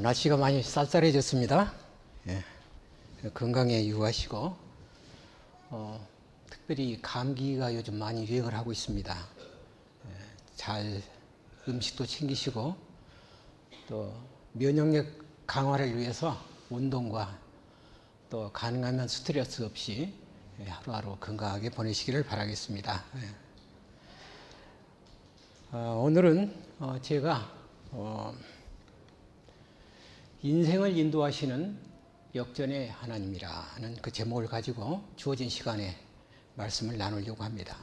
날씨가 많이 쌀쌀해졌습니다. 예, 건강에 유의하시고 특별히 감기가 요즘 많이 유행을 하고 있습니다. 잘 음식도 챙기시고 또 면역력 강화를 위해서 운동과 또 가능하면 스트레스 없이 하루하루 건강하게 보내시기를 바라겠습니다. 오늘은 제가 인생을 인도하시는 역전의 하나님이라는 그 제목을 가지고 주어진 시간에 말씀을 나누려고 합니다.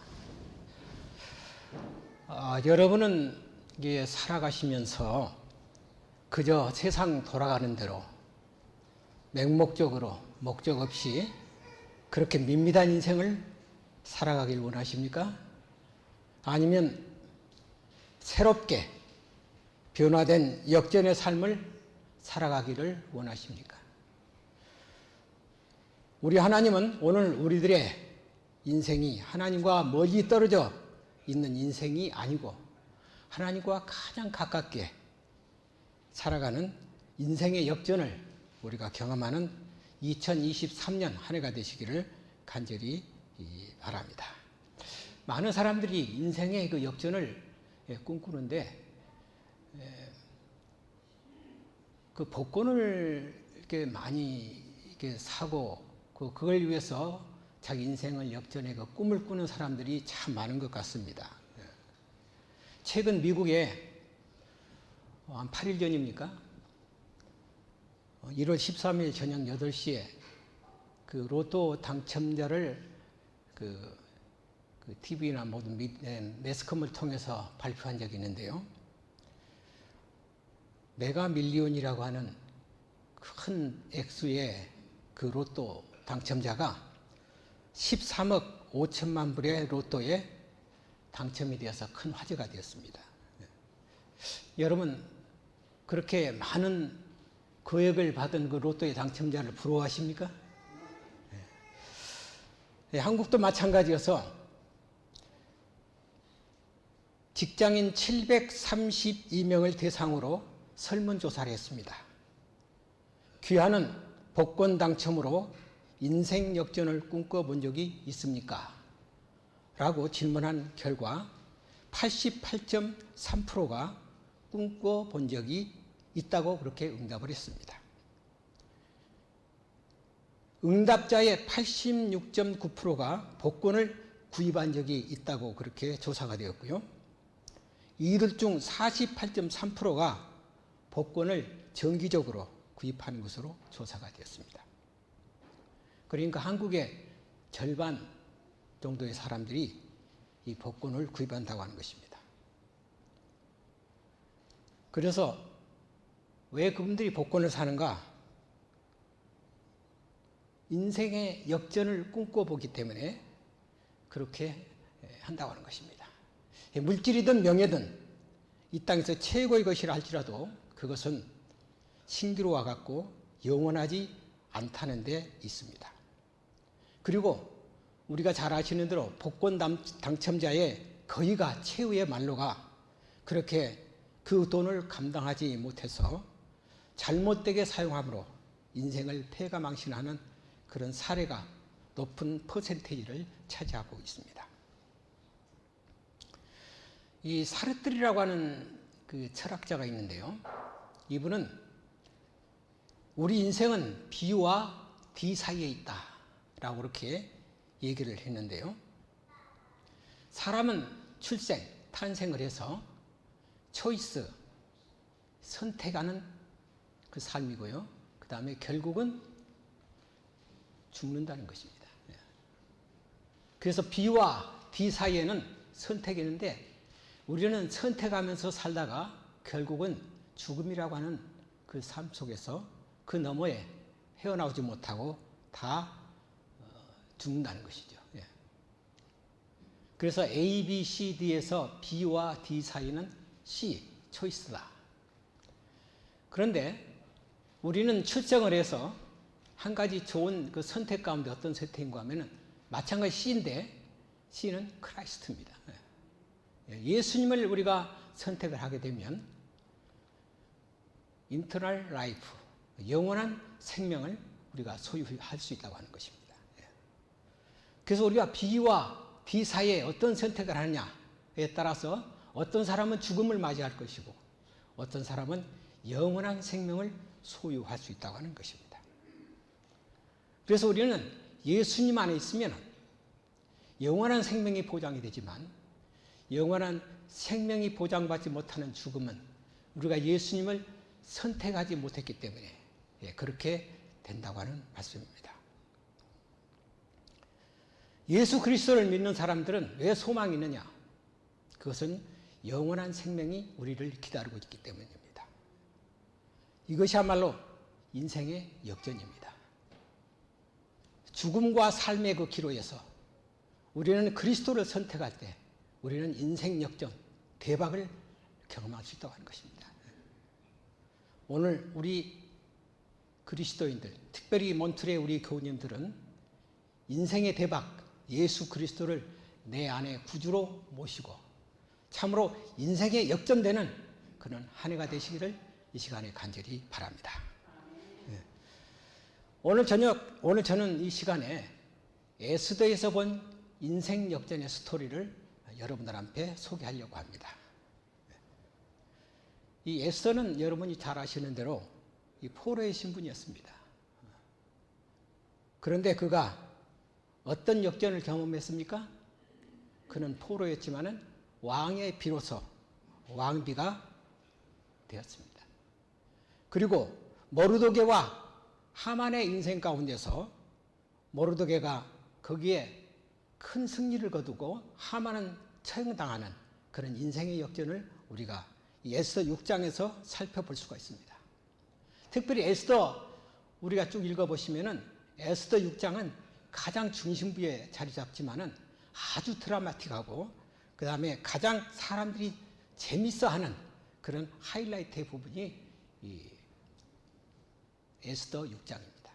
여러분은 이게 살아가시면서 그저 세상 돌아가는 대로 맹목적으로 목적 없이 그렇게 밋밋한 인생을 살아가길 원하십니까? 아니면 새롭게 변화된 역전의 삶을 살아가기를 원하십니까? 우리 하나님은 오늘 우리들의 인생이 하나님과 멀리 떨어져 있는 인생이 아니고 하나님과 가장 가깝게 살아가는 인생의 역전을 우리가 경험하는 2023년 한 해가 되시기를 간절히 바랍니다. 많은 사람들이 인생의 그 역전을 꿈꾸는데 그 복권을 이렇게 많이 이렇게 사고 그걸 위해서 자기 인생을 역전해 그 꿈을 꾸는 사람들이 참 많은 것 같습니다. 최근 미국에 한 8일 전입니까? 1월 13일 저녁 8시에 그 로또 당첨자를 그 TV나 모든 매스컴을 통해서 발표한 적이 있는데요. 메가 밀리온이라고 하는 큰 액수의 그 로또 당첨자가 13억 5천만 불의 로또에 당첨이 되어서 큰 화제가 되었습니다. 여러분, 그렇게 많은 거액을 받은 그 로또의 당첨자를 부러워하십니까? 한국도 마찬가지여서 직장인 732명을 대상으로 설문조사를 했습니다. 귀하는 복권 당첨으로 인생 역전을 꿈꿔본 적이 있습니까? 라고 질문한 결과 88.3%가 꿈꿔본 적이 있다고 그렇게 응답을 했습니다. 응답자의 86.9%가 복권을 구입한 적이 있다고 그렇게 조사가 되었고요. 이들 중 48.3%가 복권을 정기적으로 구입하는 것으로 조사가 되었습니다. 그러니까 한국의 절반 정도의 사람들이 이 복권을 구입한다고 하는 것입니다. 그래서 왜 그분들이 복권을 사는가? 인생의 역전을 꿈꿔보기 때문에 그렇게 한다고 하는 것입니다. 물질이든 명예든 이 땅에서 최고의 것이라 할지라도 그것은 신기루와 같고 영원하지 않다는 데 있습니다. 그리고 우리가 잘 아시는 대로 복권 당첨자의 거의가 최후의 만로가 그렇게 그 돈을 감당하지 못해서 잘못되게 사용함으로 인생을 패가망신하는 그런 사례가 높은 퍼센테이지를 차지하고 있습니다. 이 사르트르라고 하는 그 철학자가 있는데요. 이분은 우리 인생은 B와 D 사이에 있다 라고 그렇게 얘기를 했는데요. 사람은 출생, 탄생을 해서 초이스, 선택하는 그 삶이고요. 그 다음에 결국은 죽는다는 것입니다. 그래서 B와 D 사이에는 선택이 있는데 우리는 선택하면서 살다가 결국은 죽음이라고 하는 그 삶 속에서 그 너머에 헤어나오지 못하고 다 죽는다는 것이죠. 그래서 A, B, C, D에서 B와 D 사이는 C, 초이스다. 그런데 우리는 출생을 해서 한 가지 좋은 그 선택 가운데 어떤 선택인가 하면은 마찬가지 C인데 C는 크라이스트입니다. 예수님을 우리가 선택을 하게 되면 internal life, 영원한 생명을 우리가 소유할 수 있다고 하는 것입니다. 그래서 우리가 B와 D 사이에 어떤 선택을 하느냐에 따라서 어떤 사람은 죽음을 맞이할 것이고 어떤 사람은 영원한 생명을 소유할 수 있다고 하는 것입니다. 그래서 우리는 예수님 안에 있으면 영원한 생명이 보장이 되지만 영원한 생명이 보장받지 못하는 죽음은 우리가 예수님을 선택하지 못했기 때문에 그렇게 된다고 하는 말씀입니다. 예수 그리스도를 믿는 사람들은 왜 소망이 있느냐? 그것은 영원한 생명이 우리를 기다리고 있기 때문입니다. 이것이야말로 인생의 역전입니다. 죽음과 삶의 그 기로에서 우리는 그리스도를 선택할 때 우리는 인생 역전, 대박을 경험할 수 있다고 하는 것입니다. 오늘 우리 그리스도인들, 특별히 몬트레 우리 교우님들은 인생의 대박, 예수 그리스도를 내 안에 구주로 모시고 참으로 인생의 역전되는 그런 한 해가 되시기를 이 시간에 간절히 바랍니다. 오늘 저는 이 시간에 에스더에서 본 인생 역전의 스토리를 여러분들 앞에 소개하려고 합니다. 이 에스더는 여러분이 잘 아시는 대로 이 포로의 신분이었습니다. 그런데 그가 어떤 역전을 경험했습니까? 그는 포로였지만은 왕의 비로소 왕비가 되었습니다. 그리고 모르드게와 하만의 인생 가운데서 모르드게가 거기에 큰 승리를 거두고 하만은 처형당하는 그런 인생의 역전을 우리가 에스더 6장에서 살펴볼 수가 있습니다. 특별히 에스더 우리가 쭉 읽어보시면은 에스더 6장은 가장 중심부에 자리 잡지만은 아주 드라마틱하고 그 다음에 가장 사람들이 재밌어하는 그런 하이라이트의 부분이 이 에스더 6장입니다.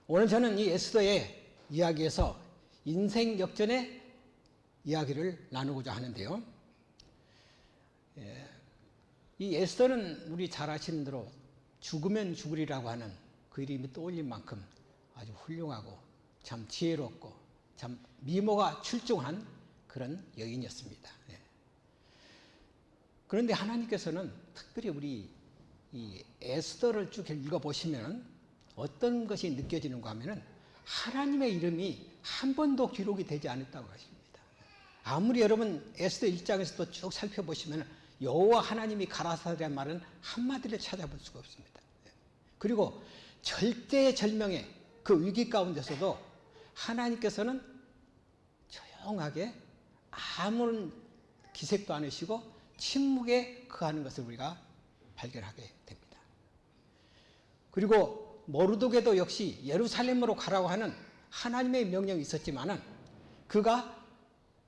오늘 저는 이 에스더의 이야기에서 인생 역전의 이야기를 나누고자 하는데요. 이 에스더는 우리 잘 아시는 대로 죽으면 죽으리라고 하는 그 이름이 떠올린 만큼 아주 훌륭하고 참 지혜롭고 참 미모가 출중한 그런 여인이었습니다. 그런데 하나님께서는 특별히 우리 이 에스더를 쭉 읽어보시면 어떤 것이 느껴지는가 하면은 하나님의 이름이 한 번도 기록이 되지 않았다고 하십니다. 아무리 여러분 에스더 1장에서도 쭉 살펴보시면 여호와 하나님이 가라사대란 말은 한마디를 찾아볼 수가 없습니다. 그리고 절대절명의 그 위기 가운데서도 하나님께서는 조용하게 아무런 기색도 않으시고 침묵에 거하는 것을 우리가 발견하게 됩니다. 그리고 모르드게도 역시 예루살렘으로 가라고 하는 하나님의 명령이 있었지만은 그가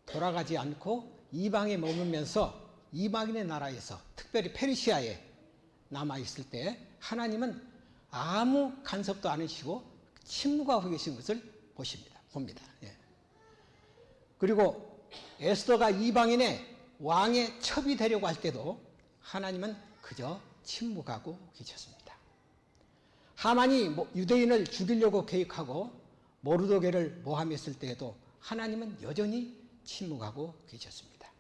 돌아가지 않고 이방에 머물면서 이방인의 나라에서 특별히 페르시아에 남아있을 때 하나님은 아무 간섭도 않으시고 침묵하고 계신 것을 봅니다. 그리고 에스더가 이방인의 왕의 첩이 되려고 할 때도 하나님은 그저 침묵하고 계셨습니다. 하만이 유대인을 죽이려고 계획하고 모르드게를 모함했을 때에도 하나님은 여전히 침묵하고 계셨습니다.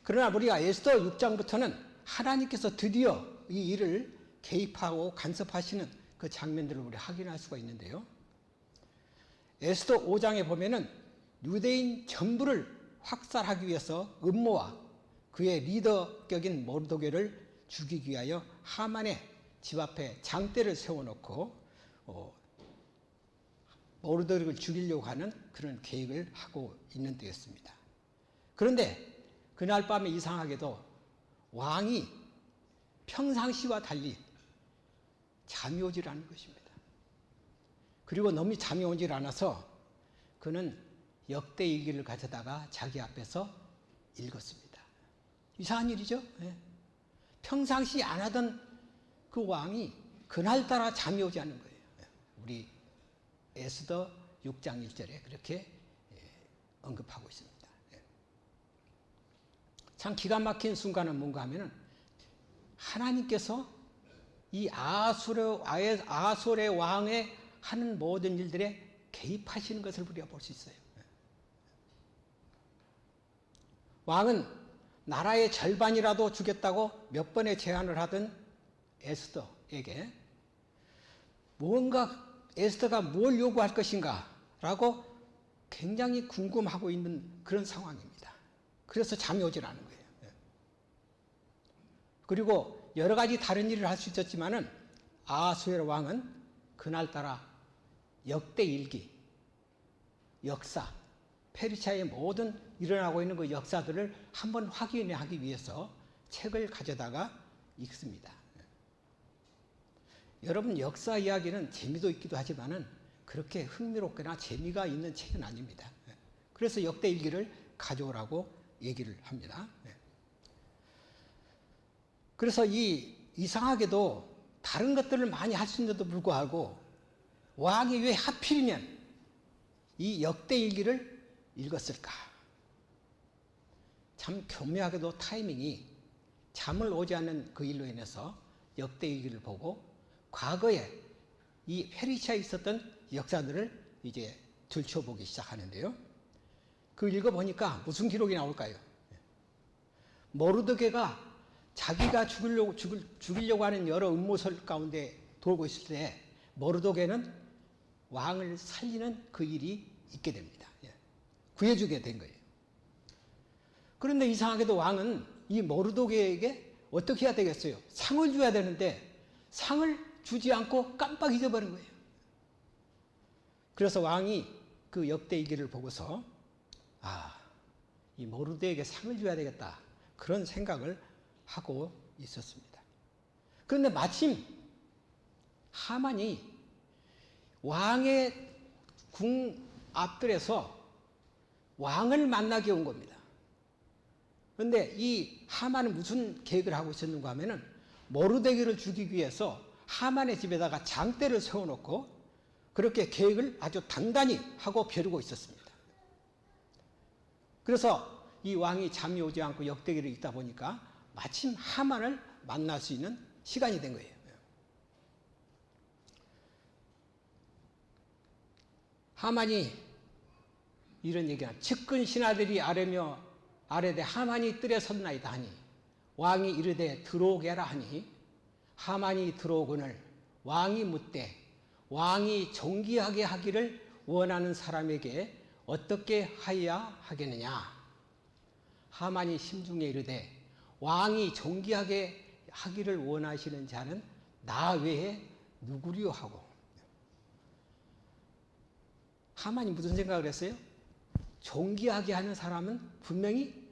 그러나 우리가 에스더 6장부터는 하나님께서 드디어 이 일을 개입하고 간섭하시는 그 장면들을 우리 확인할 수가 있는데요. 에스더 5장에 보면은 유대인 전부를 확살하기 위해서 음모와 그의 리더격인 모르드게를 죽이기 위하여 하만의 집 앞에 장대를 세워놓고 모르드게를 죽이려고 하는 그런 계획을 하고 있는 때였습니다. 그런데 그날 밤에 이상하게도 왕이 평상시와 달리 잠이 오질 않은 것입니다. 그리고 너무 잠이 오질 않아서 그는 역대일기를 가져다가 자기 앞에서 읽었습니다. 이상한 일이죠. 평상시 안 하던 그 왕이 그날따라 잠이 오지 않는 거예요. 우리 에스더 6장 1절에 그렇게 언급하고 있습니다. 참 기가 막힌 순간은 뭔가 하면은 하나님께서 이 아솔의 왕의 하는 모든 일들에 개입하시는 것을 우리가 볼 수 있어요. 왕은 나라의 절반이라도 주겠다고 몇 번의 제안을 하던 에스더에게 뭔가 에스더가 뭘 요구할 것인가 라고 굉장히 궁금하고 있는 그런 상황입니다. 그래서 잠이 오질 않은 거예요. 그리고 여러 가지 다른 일을 할 수 있었지만은 아하수에로 왕은 그날따라 역대일기, 역사, 페르시아의 모든 일어나고 있는 그 역사들을 한번 확인하기 위해서 책을 가져다가 읽습니다. 여러분, 역사 이야기는 재미도 있기도 하지만은 그렇게 흥미롭거나 재미가 있는 책은 아닙니다. 그래서 역대일기를 가져오라고 얘기를 합니다. 그래서 이상하게도 다른 것들을 많이 할 수 있는데도 불구하고 왕이 왜 하필이면 이 역대일기를 읽었을까? 참 교묘하게도 타이밍이 잠을 오지 않는 그 일로 인해서 역대일기를 보고 과거에 이 페르시아에 있었던 역사들을 이제 들춰보기 시작하는데요. 그 읽어보니까 무슨 기록이 나올까요? 모르드게가 자기가 죽이려고 하는 여러 음모설 가운데 돌고 있을 때 모르드게는 왕을 살리는 그 일이 있게 됩니다. 구해주게 된 거예요. 그런데 이상하게도 왕은 이 모르드게에게 어떻게 해야 되겠어요? 상을 줘야 되는데 상을 주지 않고 깜빡 잊어버린 거예요. 그래서 왕이 그 역대일기를 보고서 이 모르드게에게 상을 줘야 되겠다 그런 생각을 하고 있었습니다. 그런데 마침 하만이 왕의 궁 앞들에서 왕을 만나게 온 겁니다. 그런데 이 하만은 무슨 계획을 하고 있었는가 하면은 모르드게를 죽이기 위해서 하만의 집에다가 장대를 세워놓고 그렇게 계획을 아주 단단히 하고 벼르고 있었습니다. 그래서 이 왕이 잠이 오지 않고 역대기를 읽다 보니까 마침 하만을 만날 수 있는 시간이 된 거예요. 하만이 이런 얘기를 측근 신하들이 아뢰되 하만이 뜰에 섰나이다 하니 왕이 이르되 들어오게 하라 하니 하만이 들어오거늘 왕이 묻되 왕이 정기하게 하기를 원하는 사람에게 어떻게 하여야 하겠느냐. 하만이 심중에 이르되 왕이 정기하게 하기를 원하시는 자는 나 외에 누구리요 하고. 하만이 무슨 생각을 했어요? 정기하게 하는 사람은 분명히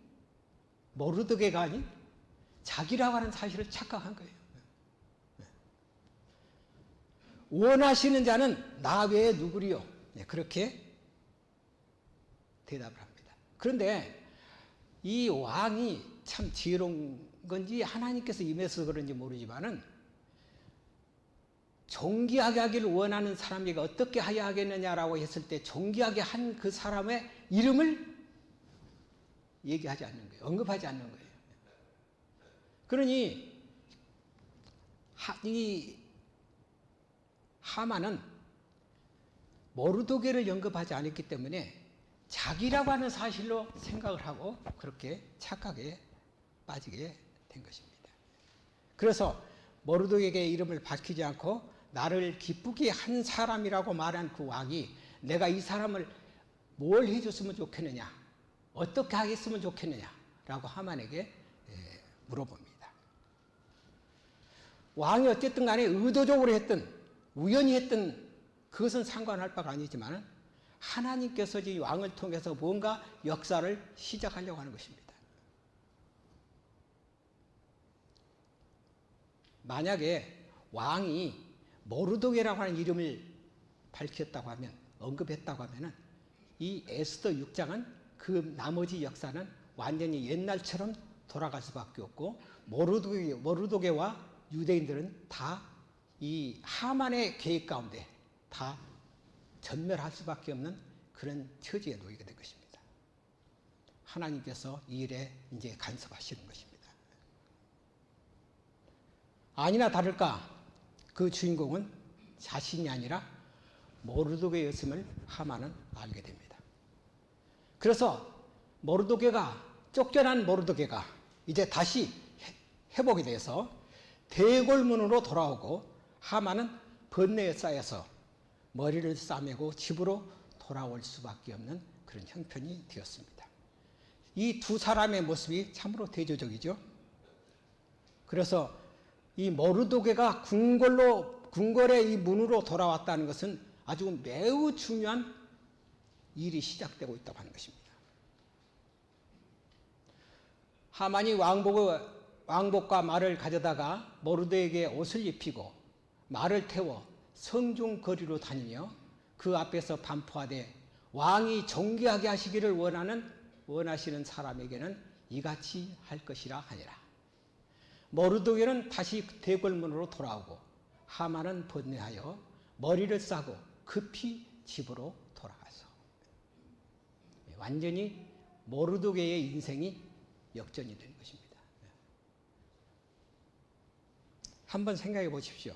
모르드게가 아닌 자기라고 하는 사실을 착각한 거예요. 원하시는 자는 나 외에 누구리요? 그렇게 대답을 합니다. 그런데 이 왕이 참 지혜로운 건지 하나님께서 임해서 그런지 모르지만은 정기하게 하기를 원하는 사람에게 어떻게 하여야 하겠느냐라고 했을 때 정기하게 한 그 사람의 이름을 얘기하지 않는 거예요. 언급하지 않는 거예요. 그러니 이 하만은 모르드게를 언급하지 않았기 때문에 자기라고 하는 사실로 생각을 하고 그렇게 착각에 빠지게 된 것입니다. 그래서 모르드게의 이름을 밝히지 않고 나를 기쁘게 한 사람이라고 말한 그 왕이 내가 이 사람을 뭘 해줬으면 좋겠느냐, 어떻게 하겠으면 좋겠느냐라고 하만에게 물어봅니다. 왕이 어쨌든 간에 의도적으로 했든 우연히 했든 그것은 상관할 바가 아니지만 하나님께서 이 왕을 통해서 뭔가 역사를 시작하려고 하는 것입니다. 만약에 왕이 모르드게라고 하는 이름을 밝혔다고 하면, 언급했다고 하면은 이 에스더 6장은 그 나머지 역사는 완전히 옛날처럼 돌아갈 수밖에 없고 모르드게와 유대인들은 다 이 하만의 계획 가운데 다 전멸할 수밖에 없는 그런 처지에 놓이게 된 것입니다. 하나님께서 이 일에 이제 간섭하시는 것입니다. 아니나 다를까 그 주인공은 자신이 아니라 모르드게였음을 하만은 알게 됩니다. 그래서 쫓겨난 모르드게가 이제 다시 회복이 돼서 대궐문으로 돌아오고 하만은 번뇌에 쌓여서 머리를 싸매고 집으로 돌아올 수밖에 없는 그런 형편이 되었습니다. 이 두 사람의 모습이 참으로 대조적이죠. 그래서 이 모르드게가 궁궐의 이 문으로 돌아왔다는 것은 아주 매우 중요한 일이 시작되고 있다고 하는 것입니다. 하만이 왕복과 말을 가져다가 모르드게에게 옷을 입히고 말을 태워 성중 거리로 다니며 그 앞에서 반포하되 왕이 존귀하게 하시기를 원하시는 사람에게는 이같이 할 것이라 하니라. 모르드게는 다시 대궐문으로 돌아오고 하만은 번뇌하여 머리를 싸고 급히 집으로 돌아가서 완전히 모르드게의 인생이 역전이 된 것입니다. 한번 생각해 보십시오.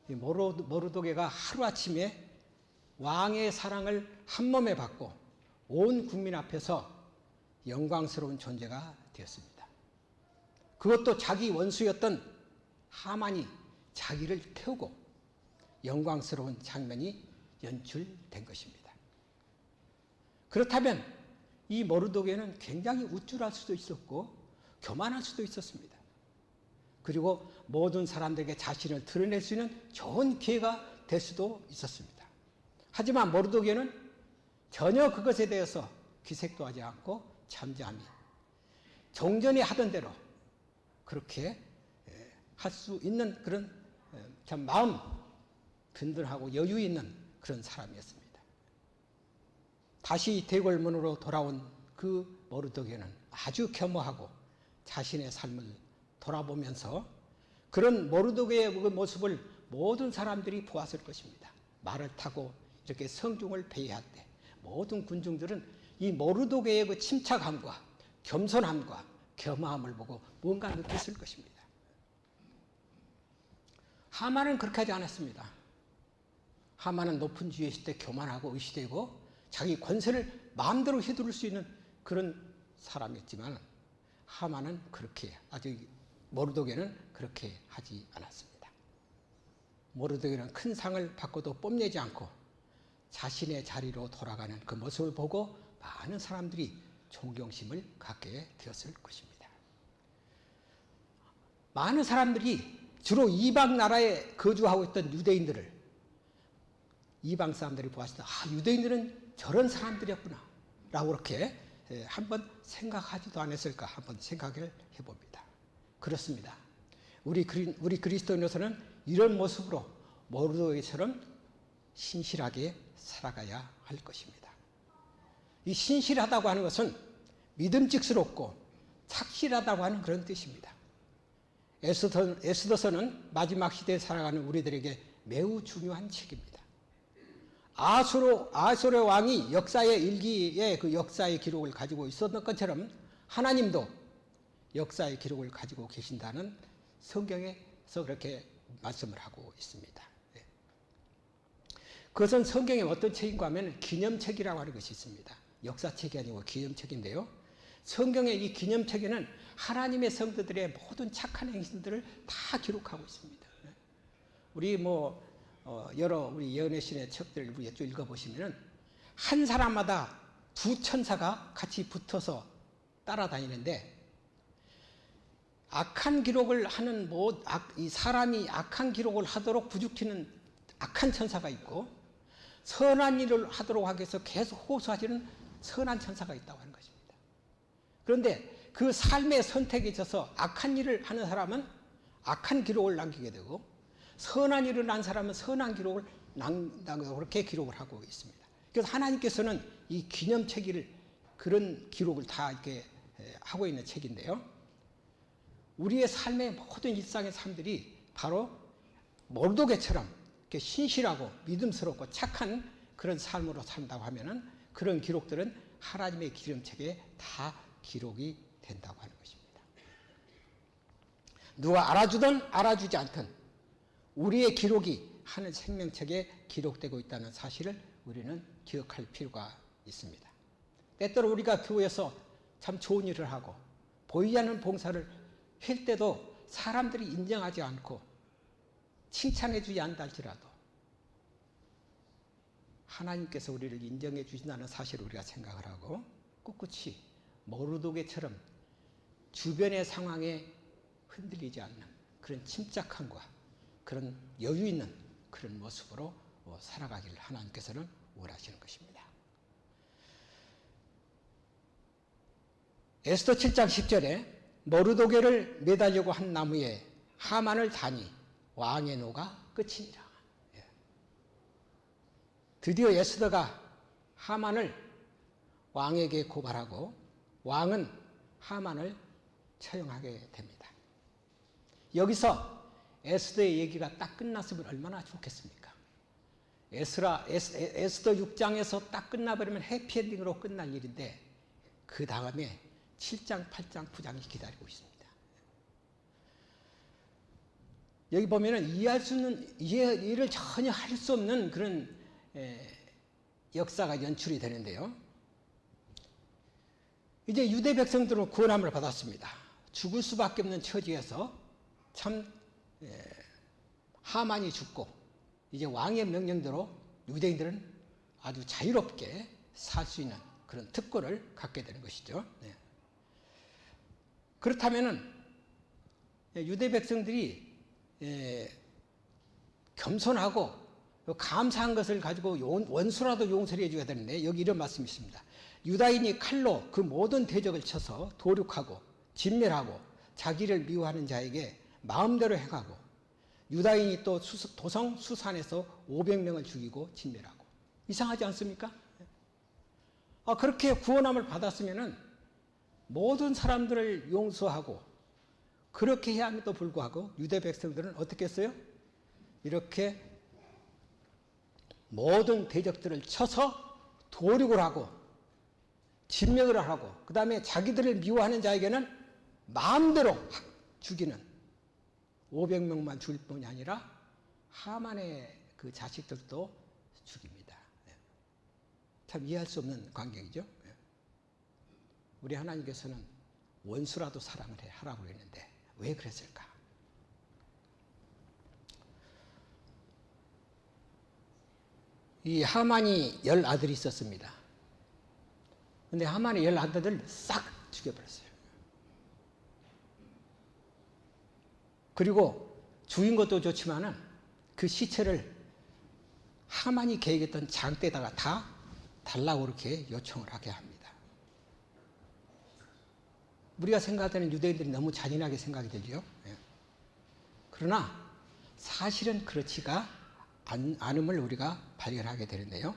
모르드게가 하루아침에 왕의 사랑을 한몸에 받고 온 국민 앞에서 영광스러운 존재가 되었습니다. 그것도 자기 원수였던 하만이 자기를 태우고 영광스러운 장면이 연출된 것입니다. 그렇다면 이 모르드게는 굉장히 우쭐할 수도 있었고 교만할 수도 있었습니다. 그리고 모든 사람들에게 자신을 드러낼 수 있는 좋은 기회가 될 수도 있었습니다. 하지만 모르드게는 전혀 그것에 대해서 기색도 하지 않고 잠잠히 종전에 하던 대로 그렇게 할 수 있는 그런 참 마음 든든하고 여유 있는 그런 사람이었습니다. 다시 대궐문으로 돌아온 그 모르드게는 아주 겸허하고 자신의 삶을 돌아보면서 그런 모르드게의 그 모습을 모든 사람들이 보았을 것입니다. 말을 타고 이렇게 성중을 배회할 때 모든 군중들은 이 모르드게의 그 침착함과 겸손함과 겸허함을 보고 뭔가 느꼈을 것입니다. 하만은 그렇게 하지 않았습니다. 하만은 높은 지위에 있을 때 교만하고 의시되고 자기 권세를 마음대로 휘두를 수 있는 그런 사람이었지만 하만은 그렇게 아직 모르드게는 그렇게 하지 않았습니다. 모르드게는 큰 상을 받고도 뽐내지 않고 자신의 자리로 돌아가는 그 모습을 보고 많은 사람들이 존경심을 갖게 되었을 것입니다. 많은 사람들이 주로 이방 나라에 거주하고 있던 유대인들을 이방 사람들이 보았을 때 유대인들은 저런 사람들이었구나 라고 그렇게 한번 생각하지도 않았을까 한번 생각을 해봅니다. 그렇습니다. 우리 그리스도인으로서는 이런 모습으로 모르드게처럼 신실하게 살아가야 할 것입니다. 이 신실하다고 하는 것은 믿음직스럽고 착실하다고 하는 그런 뜻입니다. 에스더서는 마지막 시대에 살아가는 우리들에게 매우 중요한 책입니다. 아수르 왕이 역사의 일기에 그 역사의 기록을 가지고 있었던 것처럼 하나님도 역사의 기록을 가지고 계신다는 성경에서 그렇게 말씀을 하고 있습니다. 그것은 성경의 어떤 책인가 하면 기념책이라고 하는 것이 있습니다. 역사책이 아니고 기념책인데요. 성경의 이 기념책에는 하나님의 성도들의 모든 착한 행실들을 다 기록하고 있습니다. 우리 여러 우리 예언의 신의 책들을 우리 쭉 읽어보시면은 한 사람마다 두 천사가 같이 붙어서 따라다니는데 악한 기록을 하는 이 사람이 악한 기록을 하도록 부추기는 악한 천사가 있고 선한 일을 하도록 하기 위해서 계속 호소하시는 선한 천사가 있다고 하는 것입니다. 그런데 그 삶의 선택에 있어서 악한 일을 하는 사람은 악한 기록을 남기게 되고 선한 일을 한 사람은 선한 기록을 남기고 그렇게 기록을 하고 있습니다. 그래서 하나님께서는 이 기념책을 그런 기록을 다 이렇게 하고 있는 책인데요. 우리의 삶의 모든 일상의 삶들이 바로 모르드게처럼 이렇게 신실하고 믿음스럽고 착한 그런 삶으로 산다고 하면은 그런 기록들은 하나님의 기념책에 다 기록이 된다고 하는 것입니다. 누가 알아주든 알아주지 않든 우리의 기록이 하늘 생명책에 기록되고 있다는 사실을 우리는 기억할 필요가 있습니다. 때때로 우리가 교회에서 참 좋은 일을 하고 보이지 않는 봉사를 할 때도 사람들이 인정하지 않고 칭찬해 주지 않다 할지라도 하나님께서 우리를 인정해 주신다는 사실을 우리가 생각을 하고 꿋꿋이 모르도개처럼 주변의 상황에 흔들리지 않는 그런 침착함과 그런 여유 있는 그런 모습으로 살아가기를 하나님께서는 원하시는 것입니다. 에스더 7장 10절에 모르도개를 매달려고 한 나무에 하만을 다니 왕의 노가 끝이니라. 드디어 에스더가 하만을 왕에게 고발하고 왕은 하만을 처형하게 됩니다. 여기서 에스더의 얘기가 딱 끝났으면 얼마나 좋겠습니까? 에스더 6장에서 딱 끝나버리면 해피엔딩으로 끝날 일인데 그 다음에 7장, 8장, 9장이 기다리고 있습니다. 여기 보면은 이해를 전혀 할 수 없는 그런 역사가 연출이 되는데요. 이제 유대 백성들은 구원함을 받았습니다. 죽을 수밖에 없는 처지에서 참 하만이 죽고 이제 왕의 명령대로 유대인들은 아주 자유롭게 살 수 있는 그런 특권을 갖게 되는 것이죠. 그렇다면은 유대 백성들이 겸손하고 감사한 것을 가지고 원수라도 용서를 해줘야 되는데 여기 이런 말씀이 있습니다. 유다인이 칼로 그 모든 대적을 쳐서 도륙하고 진멸하고 자기를 미워하는 자에게 마음대로 행하고 유다인이 또 도성 수산에서 500명을 죽이고 진멸하고 이상하지 않습니까? 그렇게 구원함을 받았으면은 모든 사람들을 용서하고 그렇게 해야 함에도 불구하고 유대 백성들은 어떻게 했어요? 이렇게 모든 대적들을 쳐서 도륙을 하고 진멸을 하고 그 다음에 자기들을 미워하는 자에게는 마음대로 죽이는 500명만 죽일 뿐이 아니라 하만의 그 자식들도 죽입니다. 참 이해할 수 없는 광경이죠. 우리 하나님께서는 원수라도 사랑을 하라고 했는데 왜 그랬을까? 이 하만이 10아들이 있었습니다. 근데 하만이 10아들을 싹 죽여버렸어요. 그리고 죽인 것도 좋지만은 그 시체를 하만이 계획했던 장대에다가 다 달라고 그렇게 요청을 하게 합니다. 우리가 생각할 때는 유대인들이 너무 잔인하게 생각이 들죠. 그러나 사실은 그렇지가 않음을 우리가 발견하게 되는데요.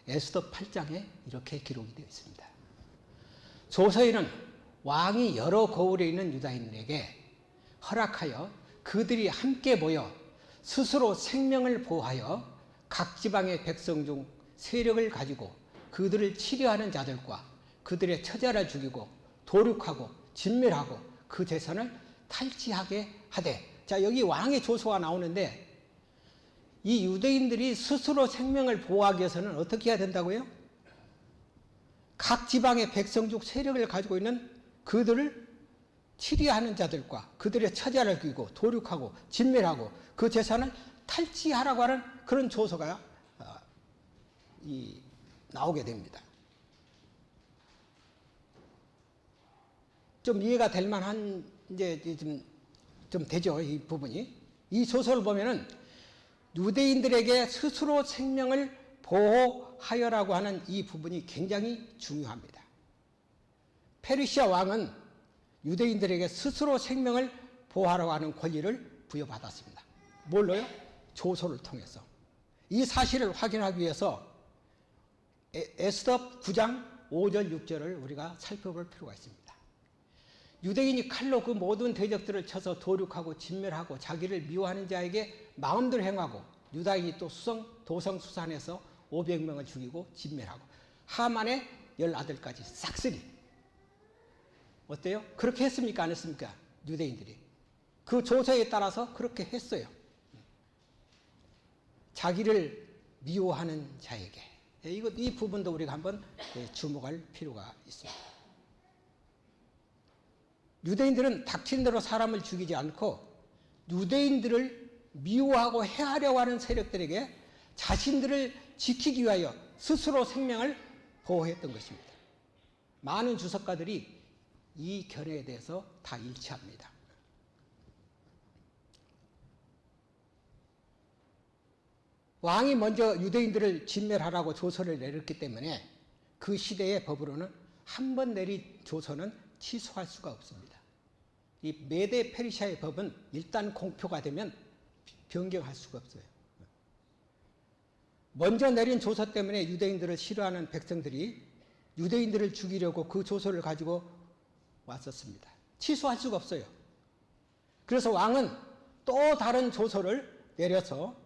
에스더 8장에 이렇게 기록이 되어 있습니다. 조서에는 왕이 여러 고을에 있는 유다인에게 허락하여 그들이 함께 모여 스스로 생명을 보호하여 각 지방의 백성 중 세력을 가지고 그들을 치료하는 자들과 그들의 처자를 죽이고 도륙하고 진멸하고 그 재산을 탈취하게 하되. 자, 여기 왕의 조서가 나오는데 이 유대인들이 스스로 생명을 보호하기 위해서는 어떻게 해야 된다고요? 각 지방의 백성 중 세력을 가지고 있는 그들을 치리하는 자들과 그들의 처자를 죽이고 도륙하고 진멸하고 그 재산을 탈취하라고 하는 그런 조서가 나오게 됩니다. 좀 이해가 될 만한 이제 좀 되죠, 이 부분이. 이 조서를 보면은 유대인들에게 스스로 생명을 보호하여라고 하는 이 부분이 굉장히 중요합니다. 페르시아 왕은 유대인들에게 스스로 생명을 보호하라고 하는 권리를 부여받았습니다. 뭘로요? 조서를 통해서. 이 사실을 확인하기 위해서 에스더 9장 5절 6절을 우리가 살펴볼 필요가 있습니다. 유대인이 칼로 그 모든 대적들을 쳐서 도륙하고 진멸하고 자기를 미워하는 자에게 마음대로 행하고 유다인이 또 도성 수산에서 500명을 죽이고 진멸하고 하만의 10아들까지 싹쓸이. 어때요? 그렇게 했습니까? 안 했습니까? 유대인들이. 그 조서에 따라서 그렇게 했어요. 자기를 미워하는 자에게. 이 부분도 우리가 한번 주목할 필요가 있습니다. 유대인들은 닥친대로 사람을 죽이지 않고 유대인들을 미워하고 해하려고 하는 세력들에게 자신들을 지키기 위하여 스스로 생명을 보호했던 것입니다. 많은 주석가들이 이 견해에 대해서 다 일치합니다. 왕이 먼저 유대인들을 진멸하라고 조서를 내렸기 때문에 그 시대의 법으로는 한 번 내린 조서는 취소할 수가 없습니다. 이 메데 페르시아의 법은 일단 공표가 되면 변경할 수가 없어요. 먼저 내린 조서 때문에 유대인들을 싫어하는 백성들이 유대인들을 죽이려고 그 조서를 가지고 왔었습니다. 취소할 수가 없어요. 그래서 왕은 또 다른 조서를 내려서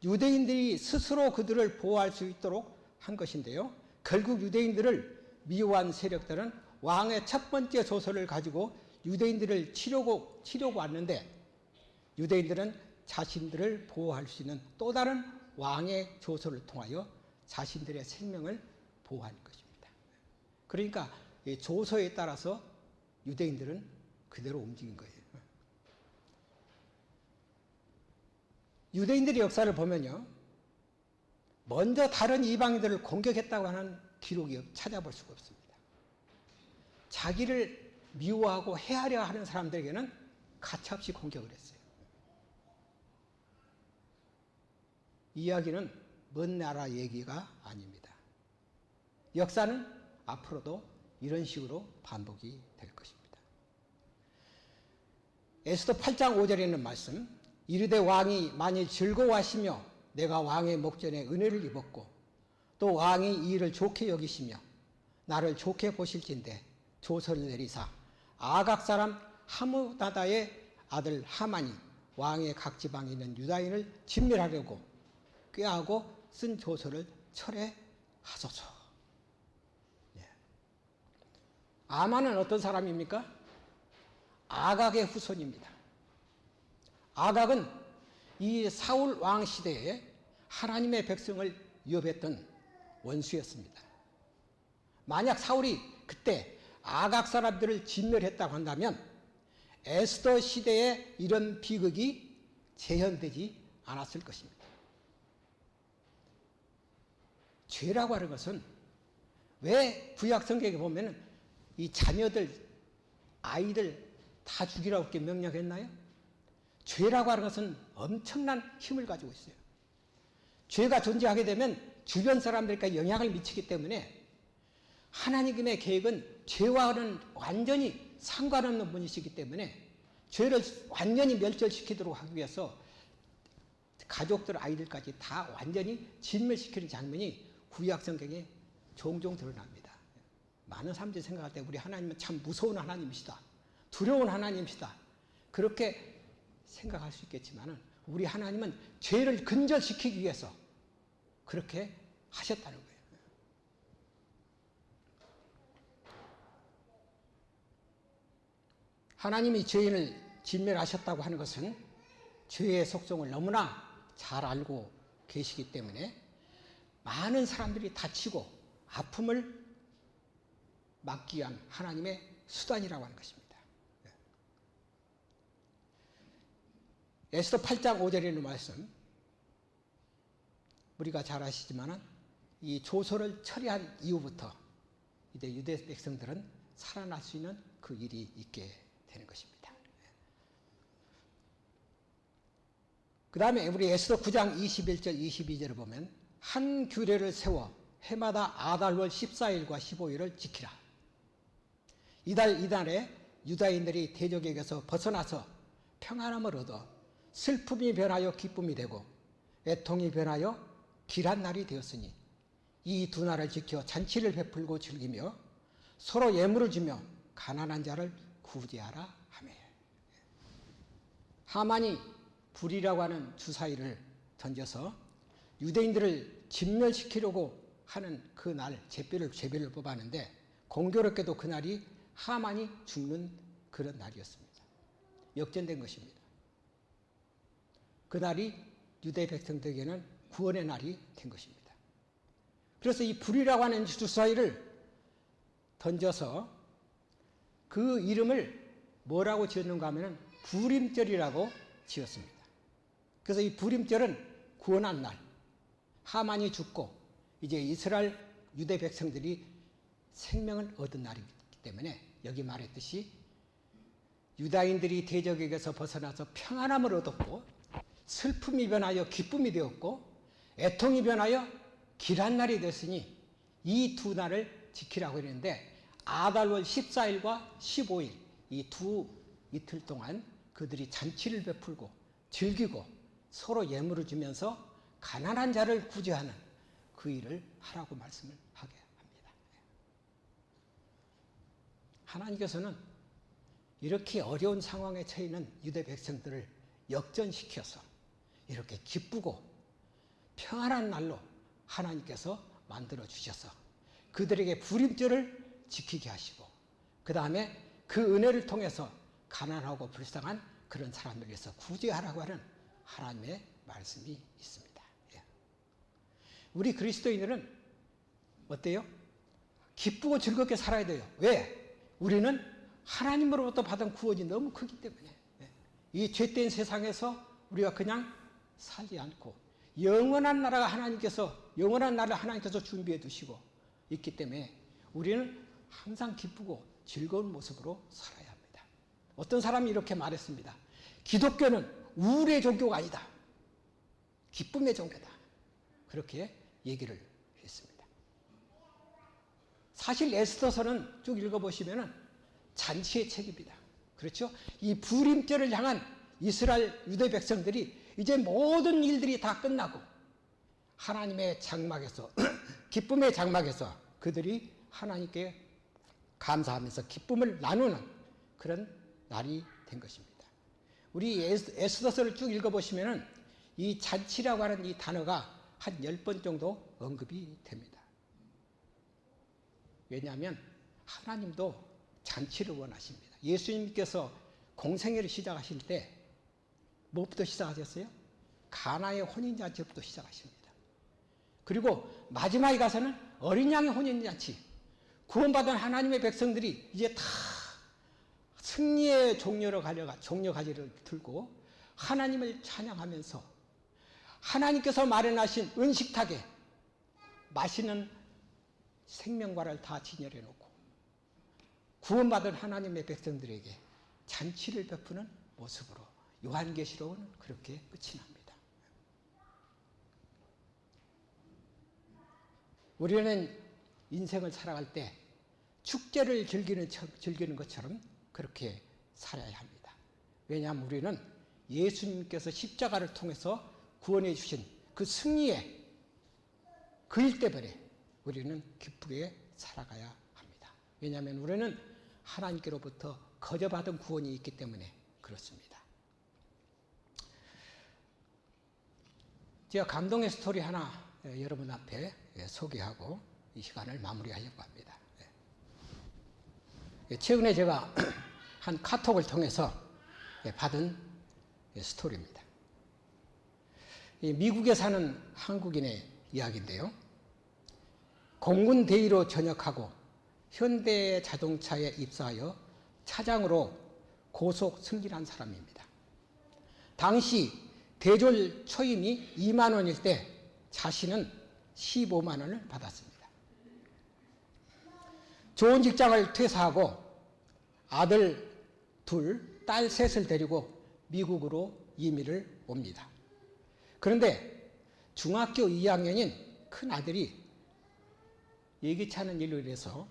유대인들이 스스로 그들을 보호할 수 있도록 한 것인데요. 결국 유대인들을 미워한 세력들은 왕의 첫 번째 조서를 가지고 유대인들을 치려고 왔는데 유대인들은 자신들을 보호할 수 있는 또 다른 왕의 조서를 통하여 자신들의 생명을 보호한 것입니다. 그러니까 조서에 따라서 유대인들은 그대로 움직인 거예요. 유대인들의 역사를 보면요, 먼저 다른 이방인들을 공격했다고 하는 기록이 찾아볼 수가 없습니다. 자기를 미워하고 해하려 하는 사람들에게는 가차없이 공격을 했어요. 이야기는 먼 나라 얘기가 아닙니다. 역사는 앞으로도 이런 식으로 반복이 될 것입니다. 에스더 8장 5절에 있는 말씀, 이르되 왕이 만일 즐거워하시며 내가 왕의 목전에 은혜를 입었고 또 왕이 이 일을 좋게 여기시며 나를 좋게 보실진대 조서를 내리사 아각 사람 하므다다의 아들 하만이 왕의 각 지방에 있는 유다인을 진멸하려고 꾀하고 쓴 조서를 철회하소서. 아만은 어떤 사람입니까? 아각의 후손입니다. 아각은 이 사울 왕 시대에 하나님의 백성을 위협했던 원수였습니다. 만약 사울이 그때 아각 사람들을 진멸했다고 한다면 에스더 시대에 이런 비극이 재현되지 않았을 것입니다. 죄라고 하는 것은 왜 구약 성경에 보면 이 자녀들, 아이들 다 죽이라고 이렇게 명령했나요? 죄라고 하는 것은 엄청난 힘을 가지고 있어요. 죄가 존재하게 되면 주변 사람들에게 영향을 미치기 때문에 하나님의 계획은 죄와는 완전히 상관없는 분이시기 때문에 죄를 완전히 멸절시키도록 하기 위해서 가족들, 아이들까지 다 완전히 진멸시키는 장면이 구약 성경에 종종 드러납니다. 많은 사람들이 생각할 때 우리 하나님은 참 무서운 하나님이시다, 두려운 하나님이시다, 그렇게 생각할 수 있겠지만 우리 하나님은 죄를 근절시키기 위해서 그렇게 하셨다는 거예요. 하나님이 죄인을 진멸하셨다고 하는 것은 죄의 속성을 너무나 잘 알고 계시기 때문에 많은 사람들이 다치고 아픔을 막기 위한 하나님의 수단이라고 하는 것입니다. 에스더 8장 5절에 있는 말씀, 우리가 잘 아시지만 이 조서를 처리한 이후부터 이제 유대 백성들은 살아날 수 있는 그 일이 있게 되는 것입니다. 그 다음에 우리 에스더 9장 21절 22절을 보면 한 규례를 세워 해마다 아달월 14일과 15일을 지키라. 이달에 유다인들이 대적에게서 벗어나서 평안함을 얻어 슬픔이 변하여 기쁨이 되고 애통이 변하여 길한 날이 되었으니 이 두 날을 지켜 잔치를 베풀고 즐기며 서로 예물을 주며 가난한 자를 구제하라 하며. 하만이 불이라고 하는 주사위를 던져서 유대인들을 진멸시키려고 하는 그 날 제비를 뽑았는데 공교롭게도 그날이 하만이 죽는 그런 날이었습니다. 역전된 것입니다. 그날이 유대 백성들에게는 구원의 날이 된 것입니다. 그래서 이 불이라고 하는 주사위를 던져서 그 이름을 뭐라고 지었는가 하면 부림절이라고 지었습니다. 그래서 이 부림절은 구원한 날, 하만이 죽고 이제 이스라엘 유대 백성들이 생명을 얻은 날이기 때문에 여기 말했듯이 유다인들이 대적에게서 벗어나서 평안함을 얻었고 슬픔이 변하여 기쁨이 되었고 애통이 변하여 길한 날이 됐으니 이 두 날을 지키라고 했는데 아달월 14일과 15일 이 두 이틀 동안 그들이 잔치를 베풀고 즐기고 서로 예물을 주면서 가난한 자를 구제하는 그 일을 하라고 말씀을 하게 합니다. 하나님께서는 이렇게 어려운 상황에 처해 있는 유대 백성들을 역전시켜서 이렇게 기쁘고 평안한 날로 하나님께서 만들어 주셔서 그들에게 불임절을 지키게 하시고 그 다음에 그 은혜를 통해서 가난하고 불쌍한 그런 사람들을 위해서 구제하라고 하는 하나님의 말씀이 있습니다. 우리 그리스도인들은 어때요? 기쁘고 즐겁게 살아야 돼요. 왜? 우리는 하나님으로부터 받은 구원이 너무 크기 때문에 이 죄된 세상에서 우리가 그냥 살지 않고 영원한 나라를 하나님께서 준비해 두시고 있기 때문에 우리는 항상 기쁘고 즐거운 모습으로 살아야 합니다. 어떤 사람이 이렇게 말했습니다. 기독교는 우울의 종교가 아니다. 기쁨의 종교다. 그렇게 얘기를 했습니다. 사실 에스더서는 쭉 읽어보시면 잔치의 책입니다. 그렇죠? 이 부림절을 향한 이스라엘 유대 백성들이 이제 모든 일들이 다 끝나고 하나님의 장막에서 기쁨의 장막에서 그들이 하나님께 감사하면서 기쁨을 나누는 그런 날이 된 것입니다. 우리 에스더서를 쭉 읽어보시면 이 잔치라고 하는 이 단어가 한 10번 정도 언급이 됩니다. 왜냐하면 하나님도 잔치를 원하십니다. 예수님께서 공생애를 시작하실 때 무엇부터 시작하셨어요? 가나의 혼인잔치부터 시작하십니다. 그리고 마지막에 가서는 어린 양의 혼인잔치, 구원받은 하나님의 백성들이 이제 다 승리의 종려가지를 들고 하나님을 찬양하면서 하나님께서 마련하신 은식탁에 맛있는 생명과를 다 진열해 놓고 구원받은 하나님의 백성들에게 잔치를 베푸는 모습으로 요한계시록은 그렇게 끝이 납니다. 우리는 인생을 살아갈 때 축제를 즐기는 것처럼 그렇게 살아야 합니다. 왜냐하면 우리는 예수님께서 십자가를 통해서 구원해 주신 그 승리의 그 일 때문에 우리는 기쁘게 살아가야 합니다. 왜냐하면 우리는 하나님께로부터 거저받은 구원이 있기 때문에 그렇습니다. 제가 감동의 스토리 하나 여러분 앞에 소개하고 이 시간을 마무리하려고 합니다. 최근에 제가 한 카톡을 통해서 받은 스토리입니다. 미국에 사는 한국인의 이야기인데요. 공군 대위로 전역하고 현대자동차에 입사하여 차장으로 고속 승진한 사람입니다. 당시 대졸 초임이 2만 원일 때 자신은 15만 원을 받았습니다. 좋은 직장을 퇴사하고 아들 둘, 딸 셋을 데리고 미국으로 이민을 옵니다. 그런데 중학교 2학년인 큰 아들이 예기치 않은 일로 인해서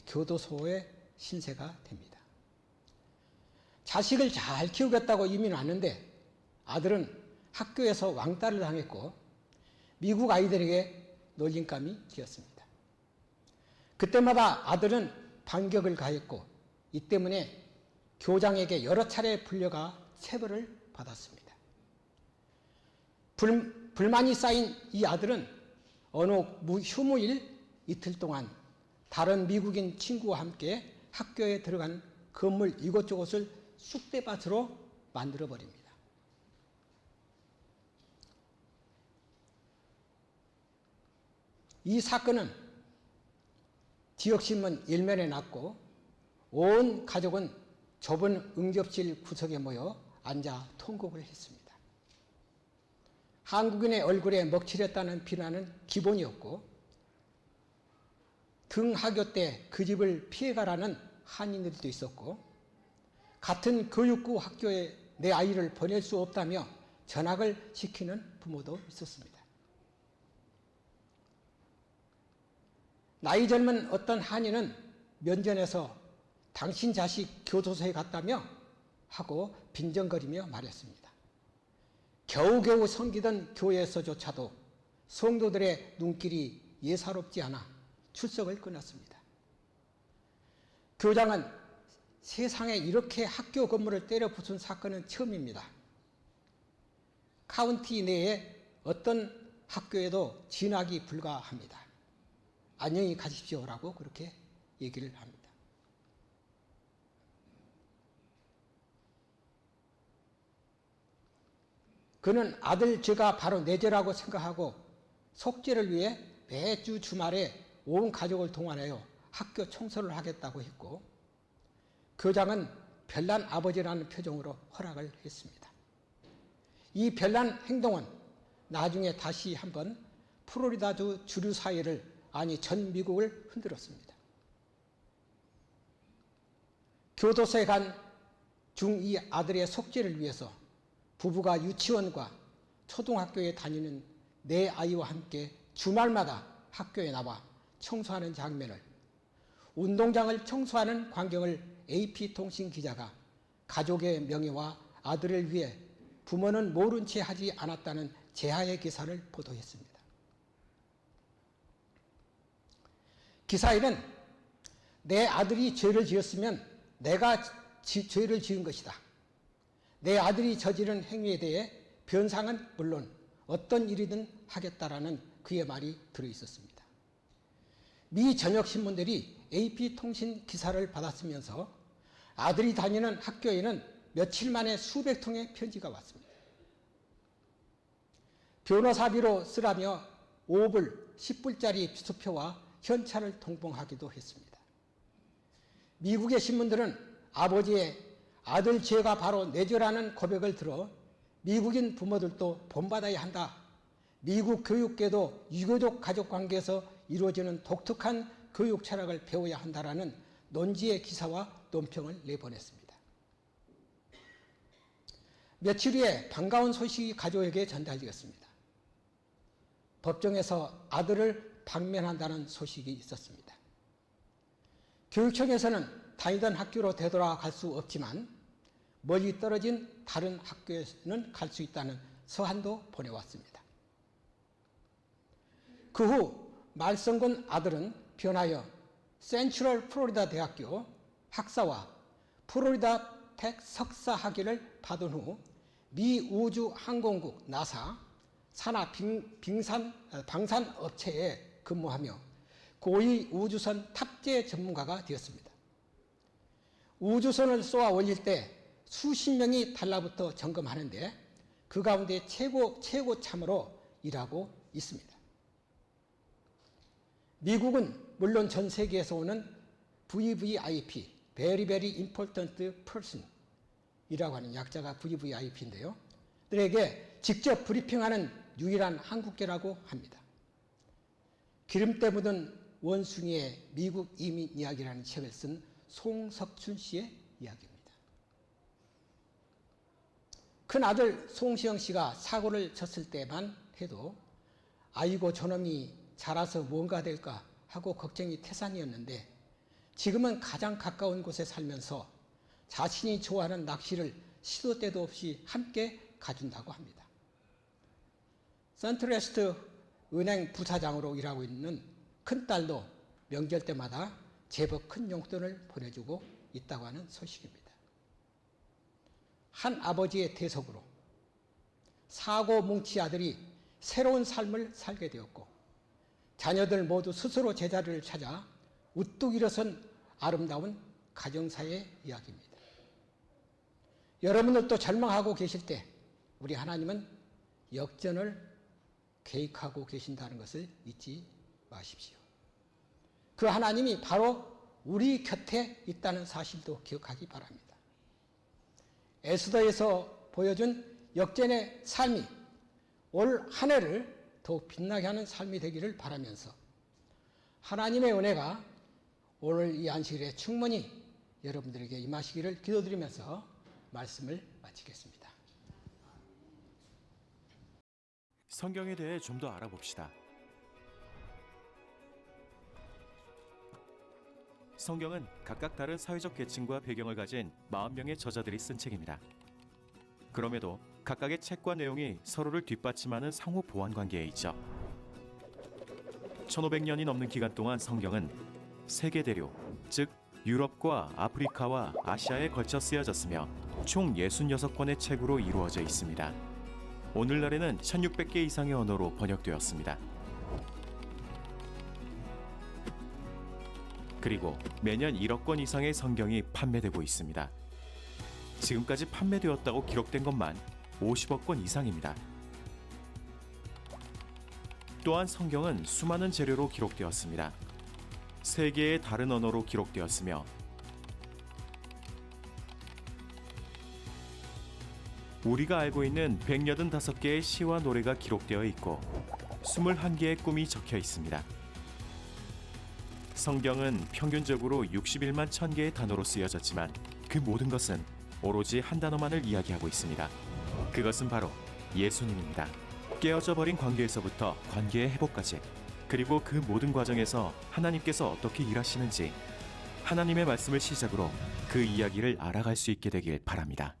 교도소에 신세가 됩니다. 자식을 잘 키우겠다고 이민 왔는데 아들은 학교에서 왕따를 당했고 미국 아이들에게 놀림감이 되었습니다. 그때마다 아들은 반격을 가했고 이 때문에 교장에게 여러 차례 불려가 체벌을 받았습니다. 불만이 쌓인 이 아들은 어느 휴무일 이틀 동안 다른 미국인 친구와 함께 학교에 들어간 건물 이곳저곳을 쑥대밭으로 만들어버립니다. 이 사건은 지역신문 1면에 났고 온 가족은 좁은 응접실 구석에 모여 앉아 통곡을 했습니다. 한국인의 얼굴에 먹칠했다는 비난은 기본이었고 등하교 때 그 집을 피해가라는 한인들도 있었고 같은 교육구 학교에 내 아이를 보낼 수 없다며 전학을 시키는 부모도 있었습니다. 나이 젊은 어떤 한인은 면전에서 당신 자식 교도소에 갔다며 하고 빈정거리며 말했습니다. 겨우겨우 섬기던 교회에서조차도 성도들의 눈길이 예사롭지 않아 출석을 끊었습니다. 교장은 세상에 이렇게 학교 건물을 때려 부순 사건은 처음입니다. 카운티 내에 어떤 학교에도 진학이 불가합니다. 안녕히 가십시오라고 그렇게 얘기를 합니다. 그는 아들 죄가 바로 내 죄라고 생각하고 속죄를 위해 매주 주말에 온 가족을 동원하여 학교 청소를 하겠다고 했고 교장은 별난 아버지라는 표정으로 허락을 했습니다. 이 별난 행동은 나중에 다시 한번 플로리다주 주류 사회를 아니 전 미국을 흔들었습니다. 교도소에 간 중2 아들의 속죄를 위해서 부부가 유치원과 초등학교에 다니는 내 아이와 함께 주말마다 학교에 나와 청소하는 장면을 운동장을 청소하는 광경을 AP통신 기자가 가족의 명예와 아들을 위해 부모는 모른 채 하지 않았다는 제하의 기사를 보도했습니다. 기사에는 내 아들이 죄를 지었으면 내가 죄를 지은 것이다. 내 아들이 저지른 행위에 대해 변상은 물론 어떤 일이든 하겠다라는 그의 말이 들어있었습니다. 미 전역 신문들이 AP통신 기사를 받았으면서 아들이 다니는 학교에는 며칠 만에 수백 통의 편지가 왔습니다. 변호사비로 쓰라며 5불, 10불짜리 수표와 현찰을 통봉하기도 했습니다. 미국의 신문들은 아버지의 아들 죄가 바로 내 죄라는 고백을 들어 미국인 부모들도 본받아야 한다. 미국 교육계도 유교적 가족관계에서 이루어지는 독특한 교육 철학을 배워야 한다라는 논지의 기사와 논평을 내보냈습니다. 며칠 후에 반가운 소식이 가족에게 전달되었습니다. 법정에서 아들을 방면한다는 소식이 있었습니다. 교육청에서는 다니던 학교로 되돌아갈 수 없지만 멀리 떨어진 다른 학교에는 갈 수 있다는 서한도 보내왔습니다. 그 후 말썽군 아들은 변하여 센트럴 플로리다 대학교 학사와 플로리다 텍 석사 학위를 받은 후 미 우주항공국 나사 산하 방산업체에 근무하며 고위 우주선 탑재 전문가가 되었습니다. 우주선을 쏘아 올릴 때 수십 명이 달라붙어 점검하는데 그 가운데 최고참으로 일하고 있습니다. 미국은 물론 전 세계에서 오는 VVIP, Very Very Important Person 이라고 하는 약자가 VVIP인데요. 들에게 직접 브리핑하는 유일한 한국계라고 합니다. 기름때 묻은 원숭이의 미국 이민 이야기라는 책을 쓴 송석춘 씨의 이야기입니다. 큰아들 송시영 씨가 사고를 쳤을 때만 해도 아이고 저놈이 자라서 뭔가 될까 하고 걱정이 태산이었는데 지금은 가장 가까운 곳에 살면서 자신이 좋아하는 낚시를 시도 때도 없이 함께 가준다고 합니다. 선트레스트 은행 부사장으로 일하고 있는 큰딸도 명절 때마다 제법 큰 용돈을 보내주고 있다고 하는 소식입니다. 한 아버지의 대속으로 사고 뭉치 아들이 새로운 삶을 살게 되었고 자녀들 모두 스스로 제자리를 찾아 우뚝 일어선 아름다운 가정사의 이야기입니다. 여러분들도 절망하고 계실 때 우리 하나님은 역전을 계획하고 계신다는 것을 잊지 마십시오. 그 하나님이 바로 우리 곁에 있다는 사실도 기억하기 바랍니다. 에스더에서 보여준 역전의 삶이 올 한 해를 더욱 빛나게 하는 삶이 되기를 바라면서 하나님의 은혜가 오늘 이 안식일에 충만히 여러분들에게 임하시기를 기도드리면서 말씀을 마치겠습니다. 성경에 대해 좀 더 알아봅시다. 성경은 각각 다른 사회적 계층과 배경을 가진 40명의 저자들이 쓴 책입니다. 그럼에도 각각의 책과 내용이 서로를 뒷받침하는 상호 보완 관계에 있죠. 1500년이 넘는 기간 동안 성경은 세계 대륙, 즉 유럽과 아프리카와 아시아에 걸쳐 쓰여졌으며 총 66권의 책으로 이루어져 있습니다. 오늘날에는 1600개 이상의 언어로 번역되었습니다. 그리고 매년 1억 권 이상의 성경이 판매되고 있습니다. 지금까지 판매되었다고 기록된 것만 50억 권 이상입니다. 또한 성경은 수많은 재료로 기록되었습니다. 3개의 다른 언어로 기록되었으며 우리가 알고 있는 185개의 시와 노래가 기록되어 있고 21개의 꿈이 적혀 있습니다. 성경은 평균적으로 61만 1000개의 단어로 쓰여졌지만 그 모든 것은 오로지 한 단어만을 이야기하고 있습니다. 그것은 바로 예수님입니다. 깨어져 버린 관계에서부터 관계의 회복까지, 그리고 그 모든 과정에서 하나님께서 어떻게 일하시는지 하나님의 말씀을 시작으로 그 이야기를 알아갈 수 있게 되길 바랍니다.